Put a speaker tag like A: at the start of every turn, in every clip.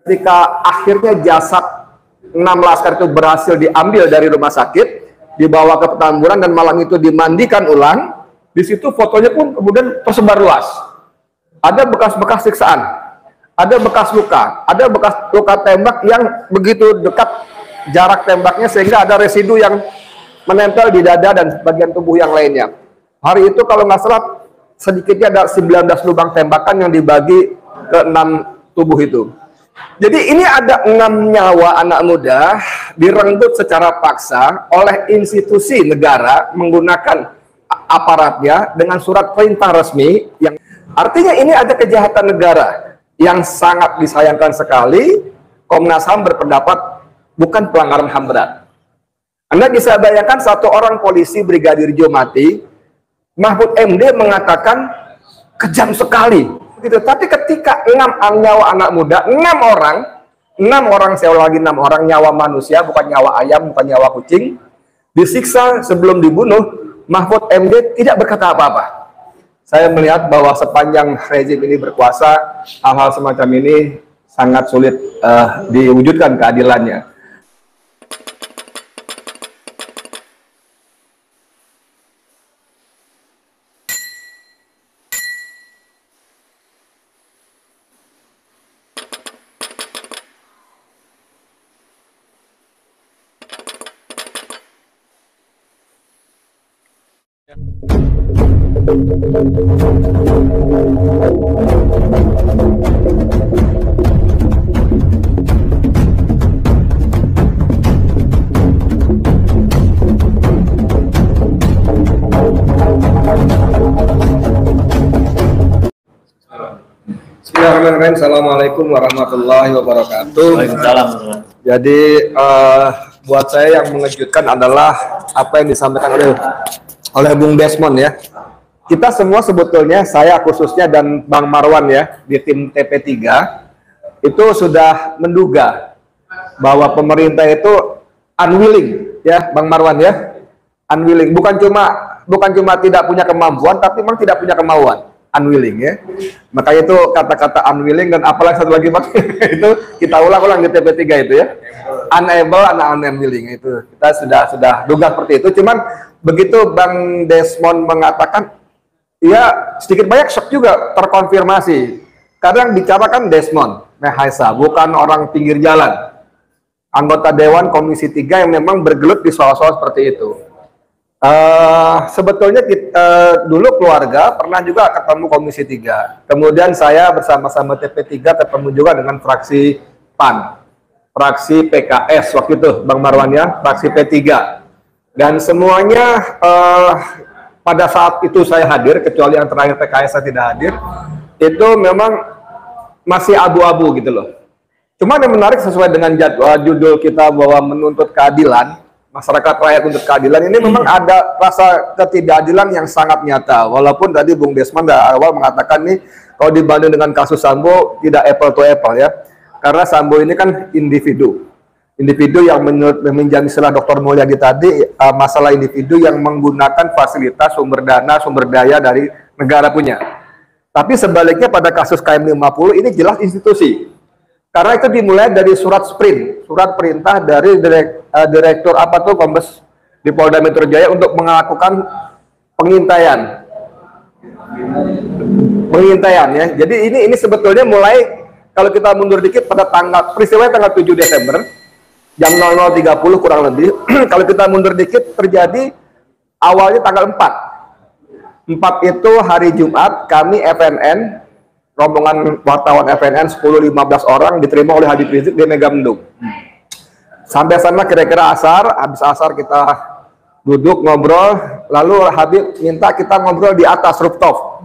A: ketika akhirnya jasad 6 laskar itu berhasil diambil dari rumah sakit, dibawa ke Petamburan, dan malam itu dimandikan ulang. Di situ fotonya pun kemudian tersebar luas. Ada bekas-bekas siksaan, ada bekas luka, ada bekas luka tembak yang begitu dekat jarak tembaknya sehingga ada residu yang menempel di dada dan bagian tubuh yang lainnya. Hari itu kalau nggak salah sedikitnya ada 19 lubang tembakan yang dibagi ke 6 tubuh itu. Jadi ini ada 6 nyawa anak muda direnggut secara paksa oleh institusi negara menggunakan aparatnya dengan surat perintah resmi, yang artinya ini ada kejahatan negara yang sangat disayangkan sekali. Komnas HAM berpendapat bukan pelanggaran HAM berat. Anda bisa bayangkan satu orang polisi Brigadir Jo mati, Mahfud MD mengatakan kejam sekali gitu. Tapi ketika 6 nyawa anak muda, 6 orang, saya lagi 6 orang nyawa manusia, bukan nyawa ayam, bukan nyawa kucing, disiksa sebelum dibunuh, Mahfud MD tidak berkata apa-apa. Saya melihat bahwa sepanjang rezim ini berkuasa, hal-hal semacam ini sangat sulit diwujudkan keadilannya. Bismillahirrahmanirrahim. Assalamualaikum warahmatullahi wabarakatuh.
B: Waalaikumsalam.
A: Jadi buat saya yang mengejutkan adalah apa yang disampaikan oleh Bung Desmond ya. Kita semua sebetulnya, saya khususnya dan Bang Marwan ya, di tim TP3 itu sudah menduga bahwa pemerintah itu unwilling ya, Bang Marwan ya, unwilling. Bukan cuma tidak punya kemampuan, tapi memang tidak punya kemauan. Unwilling ya, makanya itu kata-kata unwilling, dan apalagi satu lagi Bang itu kita ulang-ulang di TP3 itu ya, unable, unwilling, itu kita sudah duga seperti itu. Cuman begitu Bang Desmond mengatakan, ya sedikit banyak shock juga terkonfirmasi. Karena yang bicara kan Desmond Mehaisa, bukan orang pinggir jalan, anggota Dewan Komisi 3 yang memang bergelut di soal-soal seperti itu. Sebetulnya kita, dulu keluarga pernah juga ketemu Komisi 3. Kemudian saya bersama-sama TP3 ketemu juga dengan fraksi PAN, fraksi PKS waktu itu, Bang Marwan ya, fraksi P3. Dan semuanya pada saat itu saya hadir, kecuali yang terakhir PKS saya tidak hadir, itu memang masih abu-abu gitu loh. Cuma yang menarik sesuai dengan judul kita bahwa menuntut keadilan, masyarakat rakyat untuk keadilan, ini memang ada rasa ketidakadilan yang sangat nyata. Walaupun tadi Bung Desmond awal mengatakan nih, kalau dibanding dengan kasus Sambo tidak apple to apple ya, karena Sambo ini kan individu yang menurut meminjam istilah Dr. Mulyadi tadi, masalah individu yang menggunakan fasilitas sumber dana, sumber daya dari negara punya. Tapi sebaliknya pada kasus KM50 ini jelas institusi. Karena itu dimulai dari surat sprint, surat perintah dari direktur apa tuh Kombes di Polda Metro Jaya untuk melakukan pengintaian ya. Jadi ini sebetulnya mulai, kalau kita mundur dikit pada peristiwa tanggal 7 Desember jam 00.30 kurang lebih. Kalau kita mundur dikit terjadi awalnya tanggal 4 itu hari Jumat, kami FNN, rombongan wartawan FNN 10-15 orang diterima oleh Habib Rizik di Megamendung. Sampai sana kira-kira asar, habis asar kita duduk ngobrol, lalu Habib minta kita ngobrol di atas rooftop.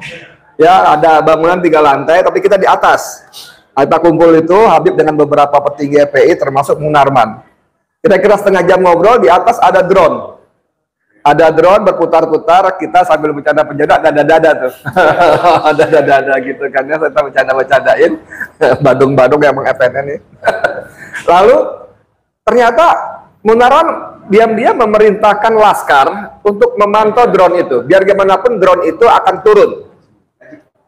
A: Ya, ada bangunan 3 lantai, tapi kita di atas. Kita kumpul itu, Habib dengan beberapa petinggi FPI termasuk Munarman. Kira-kira setengah jam ngobrol, di atas ada drone. Ada drone berputar-putar, kita sambil bercanda-bercanda, dada-dada tuh. Dada-dada gitu kan ya, kita bercanda-bercandain. Badung-badung yang meng-FNN nih. Lalu, ternyata Munarman diam-diam memerintahkan Laskar untuk memantau drone itu. Biar gimana pun drone itu akan turun.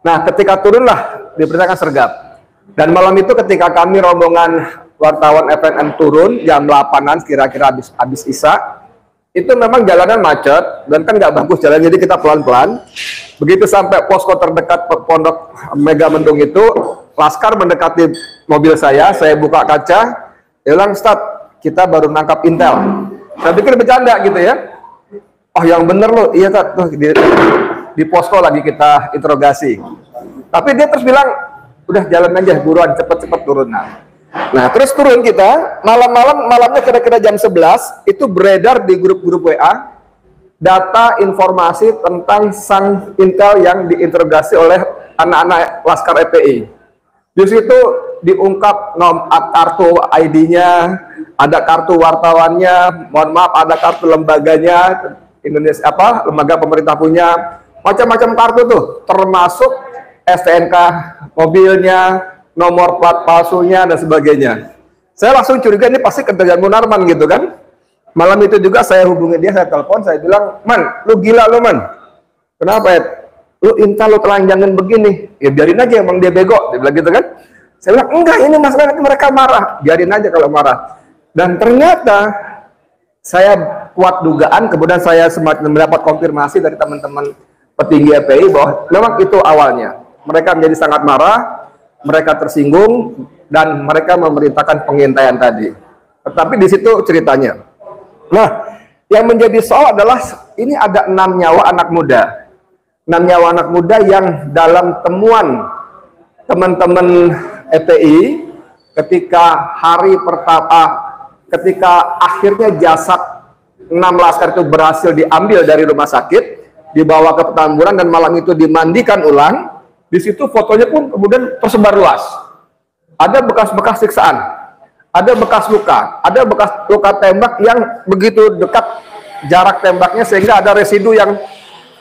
A: Nah, ketika turunlah diperintahkan sergap. Dan malam itu ketika kami rombongan wartawan FNN turun jam 8-an kira-kira habis Isya, itu memang jalanan macet dan kan nggak bagus jalan, jadi kita pelan-pelan. Begitu sampai posko terdekat Pondok Megamendung itu, laskar mendekati mobil saya buka kaca, bilang, "Start, kita baru nangkap intel." Saya pikir bercanda gitu ya. "Oh yang bener loh, iya Tat, tuh di posko lagi kita interogasi." Tapi dia terus bilang, "Udah jalan aja, buruan, cepet-cepet turun." Nah, terus turun kita, malamnya kira-kira jam 11, itu beredar di grup-grup WA, data informasi tentang sang intel yang diinterogasi oleh anak-anak Laskar FPI. Di situ diungkap kartu ID-nya, ada kartu wartawannya, mohon maaf, ada kartu lembaganya, Indonesia lembaga pemerintah punya, macam-macam kartu tuh, termasuk STNK mobilnya, nomor plat palsunya dan sebagainya. Saya langsung curiga ini pasti kerjaan Munarman gitu kan. Malam itu juga saya hubungi dia, saya telepon, saya bilang, "Man, lu gila lu Man. Kenapa ya? Lu intel lu telanjangin begini." "Ya biarin aja, emang dia bego." Dia bilang gitu kan. Saya bilang, "Enggak, ini masalah nanti mereka marah." "Biarin aja kalau marah." Dan ternyata saya kuat dugaan, kemudian saya semacam mendapat konfirmasi dari teman-teman petinggi FPI bahwa memang itu awalnya. Mereka menjadi sangat marah, mereka tersinggung, dan mereka memerintahkan pengintaian tadi. Tetapi di situ ceritanya. Nah, yang menjadi soal adalah ini ada 6 nyawa anak muda. 6 nyawa anak muda yang dalam temuan teman-teman FPI ketika hari pertama, ketika akhirnya jasad 6 laskar itu berhasil diambil dari rumah sakit, dibawa ke Petamburan dan malam itu dimandikan ulang. Di situ fotonya pun kemudian tersebar luas. Ada bekas-bekas siksaan, ada bekas luka, ada bekas luka tembak yang begitu dekat jarak tembaknya sehingga ada residu yang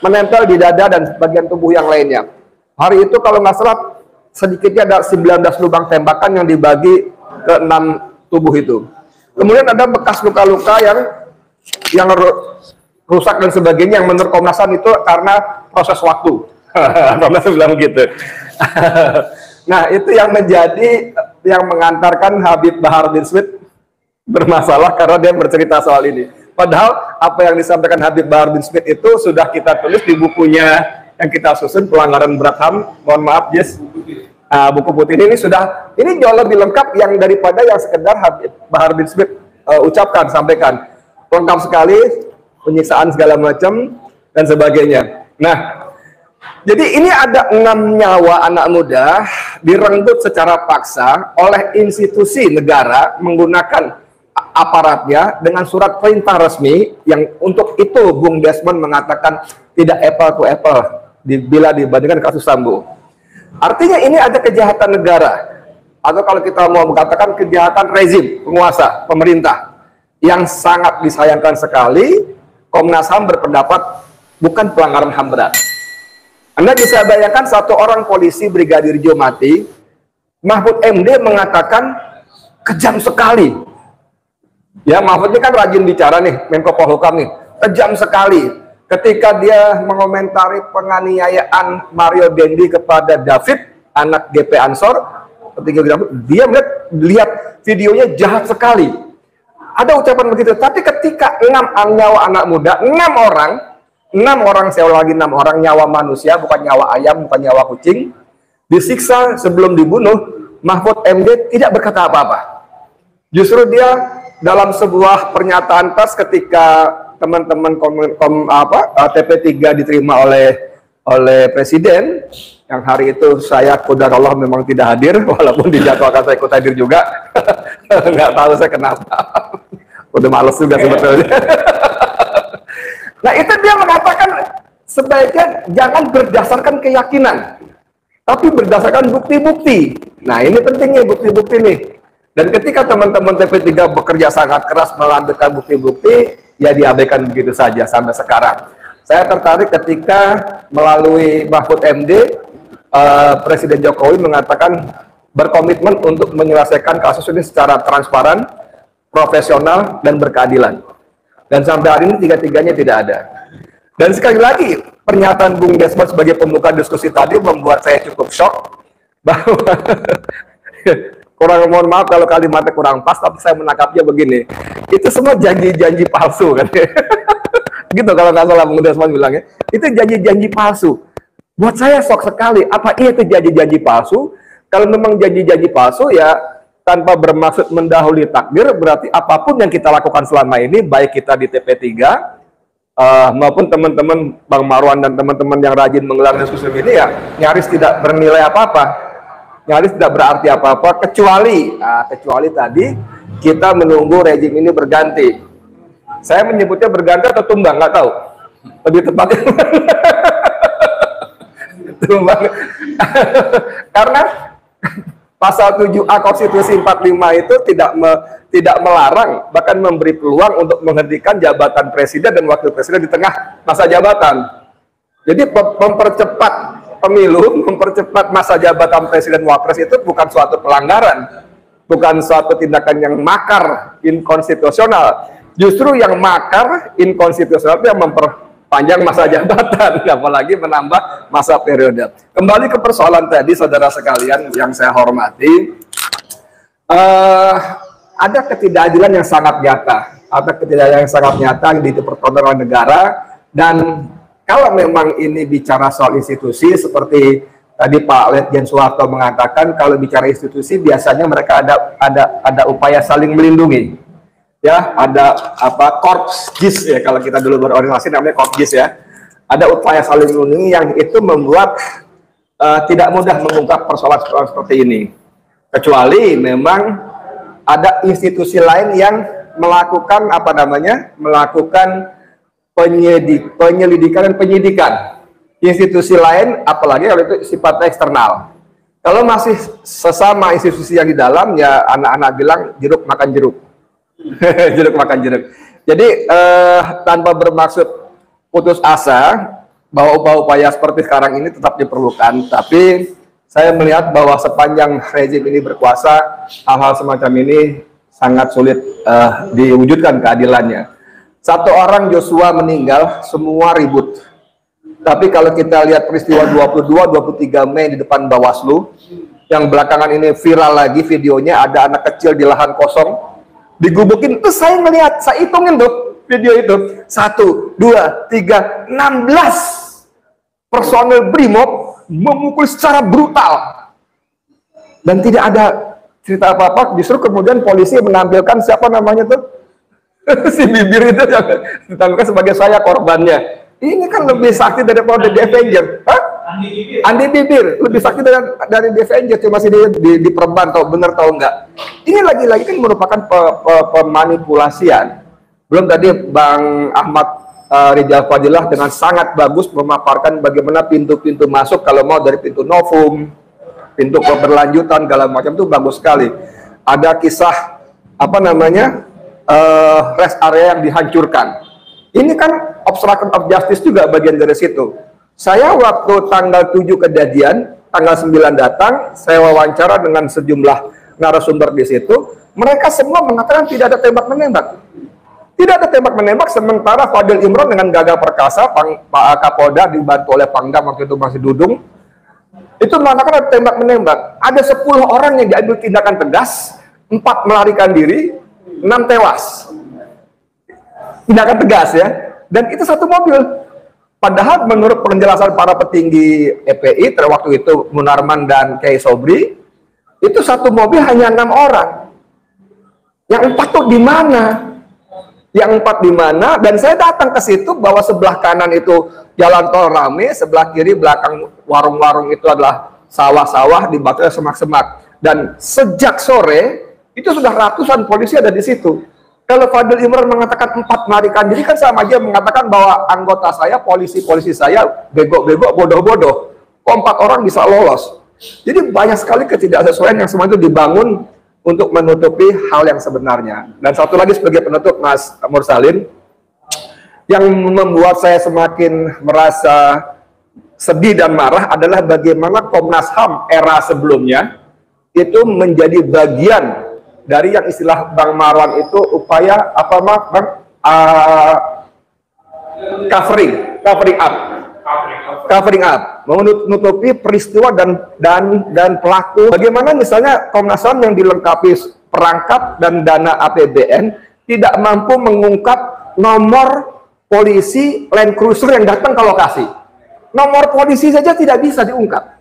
A: menempel di dada dan bagian tubuh yang lainnya. Hari itu kalau nggak salah sedikitnya ada 19 lubang tembakan yang dibagi ke 6 tubuh itu. Kemudian ada bekas luka-luka yang rusak dan sebagainya yang menurut Komnas HAM itu karena proses waktu. Komnas bilang begitu. Nah, itu yang mengantarkan Habib Bahar bin Smith bermasalah karena dia bercerita soal ini. Padahal apa yang disampaikan Habib Bahar bin Smith itu sudah kita tulis di bukunya yang kita susun, Pelanggaran Berat HAM. Mohon maaf, Jess. Buku putih ini jauh lebih lengkap yang daripada yang sekedar Habib Bahar bin Smith ucapkan, sampaikan. Lengkap sekali, penyiksaan segala macam dan sebagainya. Nah, jadi ini ada 6 nyawa anak muda direnggut secara paksa oleh institusi negara menggunakan aparatnya dengan surat perintah resmi yang untuk itu Bung Desmond mengatakan tidak apple to apple bila dibandingkan kasus Sambo. Artinya ini ada kejahatan negara, atau kalau kita mau mengatakan kejahatan rezim, penguasa, pemerintah, yang sangat disayangkan sekali. Komnas HAM berpendapat bukan pelanggaran HAM berat. Anda bisa bayangkan satu orang polisi Brigadir Jo mati, Mahfud MD mengatakan kejam sekali. Ya, Mahfud ini kan rajin bicara nih, Menko Polhukam nih, kejam sekali. Ketika dia mengomentari penganiayaan Mario Dendi kepada David, anak GP Ansor, ketika dia melihat videonya jahat sekali. Ada ucapan begitu, tapi ketika 6 nyawa anak muda, 6 orang, saya ulang lagi 6 orang, nyawa manusia, bukan nyawa ayam, bukan nyawa kucing, disiksa sebelum dibunuh, Mahfud MD tidak berkata apa-apa. Justru dia dalam sebuah pernyataan pers ketika teman-teman TP3 diterima oleh Presiden, yang hari itu saya qadarullah memang tidak hadir, walaupun dijadwalkan saya ikut hadir juga. Nggak tahu saya kenapa. Udah males juga sebetulnya. Nah, itu dia mengatakan sebaiknya jangan berdasarkan keyakinan, tapi berdasarkan bukti-bukti. Nah, ini pentingnya bukti-bukti nih. Dan ketika teman-teman TP3 bekerja sangat keras melanjutkan bukti-bukti, ya diabaikan begitu saja sampai sekarang. Saya tertarik ketika melalui Mahfud MD, Presiden Jokowi mengatakan berkomitmen untuk menyelesaikan kasus ini secara transparan, profesional, dan berkeadilan. Dan sampai hari ini tiga-tiganya tidak ada. Dan sekali lagi, pernyataan Bung Desmond sebagai pembuka diskusi tadi membuat saya cukup shock bahwa Kurang, mohon maaf kalau kalimatnya kurang pas, tapi saya menangkapnya begini, itu semua janji-janji palsu kan. Gitu kalau nggak salah Bung Desmond bilangnya, itu janji-janji palsu. Buat saya shock sekali, apa iya itu janji-janji palsu? Kalau memang janji-janji palsu ya tanpa bermaksud mendahului takdir, berarti apapun yang kita lakukan selama ini, baik kita di TP3 maupun teman-teman Bang Marwan dan teman-teman yang rajin menggelar diskusi ini ya nyaris tidak bernilai apa-apa, nyaris tidak berarti apa-apa, kecuali tadi kita menunggu rejim ini berganti. Saya menyebutnya berganti atau tumbang, nggak tahu lebih tepatnya. Tumbang. Karena pasal 7A Konstitusi 45 itu tidak melarang, bahkan memberi peluang untuk menghentikan jabatan presiden dan wakil presiden di tengah masa jabatan. Jadi mempercepat pemilu, mempercepat masa jabatan presiden wapres itu bukan suatu pelanggaran, bukan suatu tindakan yang makar, inkonstitusional. Justru yang makar, inkonstitusional itu yang memperpanjang masa jabatan, apalagi menambah masa periode. Kembali ke persoalan tadi, saudara sekalian yang saya hormati, ada ketidakadilan yang sangat nyata, yang dipertonton oleh negara. Dan kalau memang ini bicara soal institusi, seperti tadi Pak Letjen Soeharto mengatakan, kalau bicara institusi biasanya mereka ada upaya saling melindungi. Ya, ada apa, korps JIS ya, kalau kita dulu berorientasi namanya korps JIS ya. Ada upaya saling melindungi yang itu membuat tidak mudah mengungkap persoalan-persoalan seperti ini. Kecuali memang ada institusi lain yang melakukan apa namanya? Melakukan penyelidikan dan penyidikan. Institusi lain, apalagi kalau itu sifatnya eksternal. Kalau masih sesama institusi yang di dalam, ya anak-anak bilang jeruk makan jeruk. Jeruk makan jeruk. Jadi tanpa bermaksud putus asa bahwa upaya-upaya seperti sekarang ini tetap diperlukan, tapi saya melihat bahwa sepanjang rezim ini berkuasa, hal-hal semacam ini sangat sulit diwujudkan keadilannya. Satu orang Joshua meninggal, semua ribut. Tapi kalau kita lihat peristiwa 22-23 Mei di depan Bawaslu, yang belakangan ini viral lagi videonya, ada anak kecil di lahan kosong digubukin. Terus saya ngelihat, saya hitungin tuh video itu, 1, 2, 3, 16 personel BRIMOB memukul secara brutal dan tidak ada cerita apa-apa. Justru kemudian polisi menampilkan siapa namanya tuh si bibir itu yang ditampilkan sebagai saya korbannya. Ini kan lebih sakti daripada The Avenger. Hah? Andi Bibir lebih sakti dari The Avenger, cuma sih di perban, tahu bener tahu enggak. Ini lagi-lagi kan merupakan pemanipulasian. Belum tadi Bang Ahmad Rijal Fadilah dengan sangat bagus memaparkan bagaimana pintu-pintu masuk, kalau mau dari pintu novum, pintu keberlanjutan, segala macam itu bagus sekali. Ada kisah apa namanya rest area yang dihancurkan. Ini kan obstruction of justice juga bagian dari situ. Saya waktu tanggal 7 kejadian, tanggal 9 datang, saya wawancara dengan sejumlah narasumber di situ. Mereka semua mengatakan tidak ada tembak-menembak. Tidak ada tembak-menembak, sementara Fadil Imron dengan gagah perkasa, Pak Kapolda dibantu oleh Pangdam waktu itu masih Dudung, itu mengatakan ada tembak-menembak. Ada 10 orang yang diambil tindakan tegas, 4 melarikan diri, 6 tewas. Tindakan tegas ya. Dan itu satu mobil. Padahal menurut penjelasan para petinggi EPI, waktu itu Munarman dan Kiai Sobri, itu satu mobil hanya 6 orang. Yang 4 tuh di mana? Yang 4 di mana? Dan saya datang ke situ bahwa sebelah kanan itu jalan tol rame, sebelah kiri belakang warung-warung itu adalah sawah-sawah, di bawahnya semak-semak. Dan sejak sore itu sudah ratusan polisi ada di situ. Kalau Fadil Imran mengatakan 4 melarikan diri, kan sama aja mengatakan bahwa anggota saya, polisi-polisi saya bego-bego, bodoh-bodoh. Kok 4 orang bisa lolos? Jadi banyak sekali ketidaksesuaian yang semua itu dibangun untuk menutupi hal yang sebenarnya. Dan satu lagi sebagai penutup, Mas Mursalin, yang membuat saya semakin merasa sedih dan marah adalah bagaimana Komnas HAM era sebelumnya itu menjadi bagian dari yang istilah Bang Marwan itu upaya apa Bang? Covering up. covering up, menutupi peristiwa dan pelaku. Bagaimana misalnya Komnas HAM yang dilengkapi perangkat dan dana APBN tidak mampu mengungkap nomor polisi Land Cruiser yang datang ke lokasi. Nomor polisi saja tidak bisa diungkap,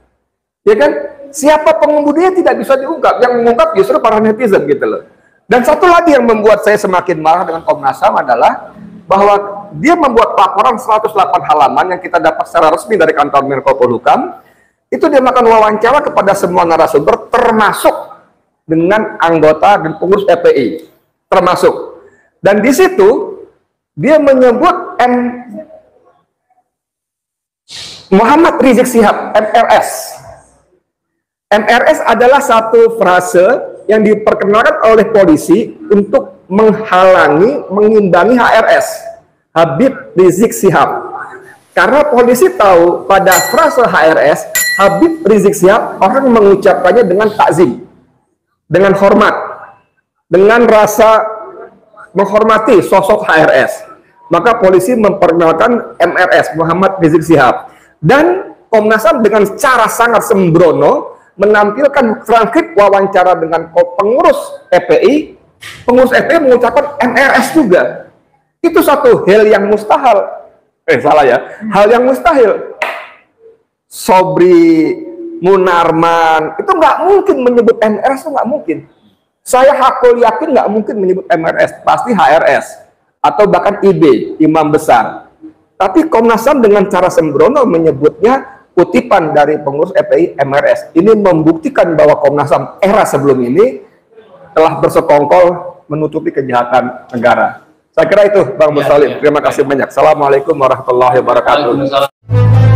A: ya kan? Siapa pengemudinya tidak bisa diungkap, yang mengungkap justru para netizen gitu loh. Dan satu lagi yang membuat saya semakin marah dengan Komnas HAM adalah bahwa dia membuat laporan 108 halaman yang kita dapat secara resmi dari kantor Menko Polhukam. Itu dia melakukan wawancara kepada semua narasumber, termasuk dengan anggota dan pengurus FPI, termasuk. Dan di situ dia menyebut Muhammad Rizik Syihab, MRS. MRS adalah satu frase yang diperkenalkan oleh polisi untuk menghalangi, mengimbangi HRS, Habib Rizik Syihab. Karena polisi tahu pada frase HRS, Habib Rizik Syihab, orang mengucapkannya dengan takzim, dengan hormat, dengan rasa menghormati sosok HRS. Maka polisi memperkenalkan MRS, Muhammad Rizik Syihab. Dan Komnas HAM dengan cara sangat sembrono menampilkan transkrip wawancara dengan pengurus FPI. Pengurus FPI mengucapkan MRS juga. Itu satu hal yang mustahil. Hal yang mustahil. Sobri, Munarman, itu nggak mungkin menyebut MRS, itu nggak mungkin. Saya hakul yakin nggak mungkin menyebut MRS, pasti HRS atau bahkan IB, imam besar. Tapi Komnas HAM dengan cara sembrono menyebutnya kutipan dari pengurus FPI MRS. Ini membuktikan bahwa Komnas HAM era sebelum ini telah bersekongkol menutupi kejahatan negara. Saya kira itu, Bang Musalim. Terima kasih banyak. Assalamualaikum warahmatullahi wabarakatuh.